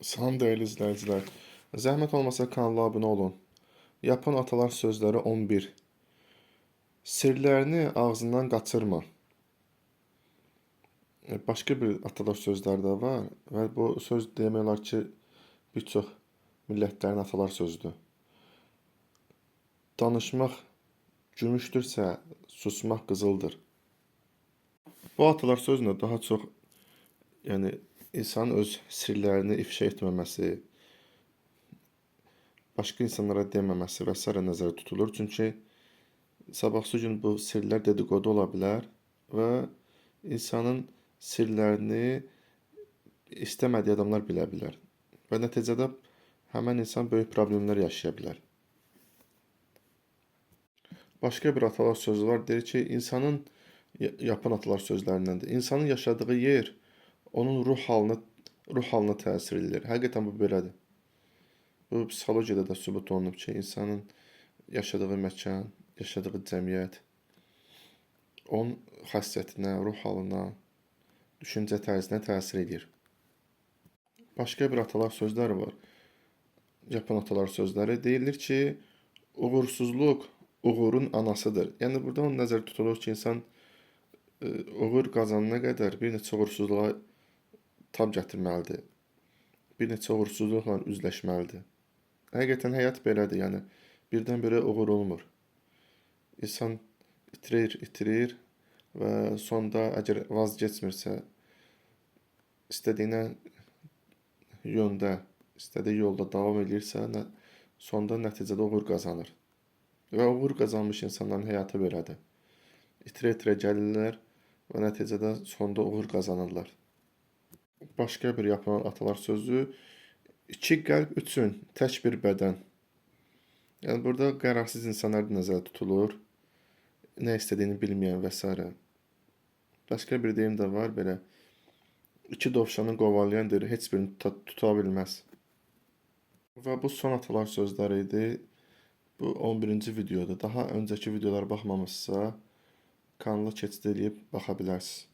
Salam dəyərli izləyicilər. Zəhmət olmasa kanala abunə olun. Yapon atalar sözləri 11. Sirlərini ağzından qaçırma. Başqa bir atalar sözləri də var və bu söz demək olar ki, bir çox millətlərin atalar sözüdür. Danışmaq gümüşdürsə, susmaq qızıldır. Bu atalar sözünə daha çox insanın öz sirlərini ifşa etməməsi, başqa insanlara deməməsi və s. nəzərdə tutulur. Çünki sabahsı gün bu sirlər dedikodu ola bilər və insanın sirlərini istəmədiyi adamlar bilə bilər. Və nəticədə həmən insan böyük problemlər yaşaya bilər. Başqa bir atalar sözü var, deyir ki, Yapon atalar sözlərindəndir. İnsanın yaşadığı yer onun ruh halına təsir edir. Həqiqətən bu belədir. Bu psixologiyada da sübut olunub ki, insanın yaşadığı məkan, yaşadığı cəmiyyət onun xassiyyətinə, ruh halına, düşüncə tərzinə təsir edir. Başqa bir atalar sözləri var. Yapon atalar sözləri deyilir ki, uğursuzluq uğurun anasıdır. Yəni burada onu nəzərdə tutulur ki, insan uğur qazanana qədər bir neçə uğursuzluğa tab gətirməlidir. Bir neçə uğursuzluqla üzləşməlidir. Həqiqətən həyat belədir, yəni birdən-birə uğur olmur. İnsan itirir və sonda əgər vazgeçmirsə, istədiyinə yöndə, istədiyi yolda davam edirsə, sonda nəticədə uğur qazanır. Və uğur qazanmış insanların həyatı belədir. İtirə-itirə gəlirlər və nəticədə sonda uğur qazanırlar. Başqa bir Yapon atalar sözü, 2 qəlb üçün tək bir bədən. Yəni burada qərarsız insanlar nəzərdə tutulur, nə istədiyini bilməyən və s. Başqa bir deyim də var, belə 2 dovşanı qovalayan deyir, heç birini tuta bilməz. Və bu son atalar sözləri idi. Bu 11-ci videodur. Daha öncəki videolara baxmamızsa, kanala keçid edib baxa bilərsiniz.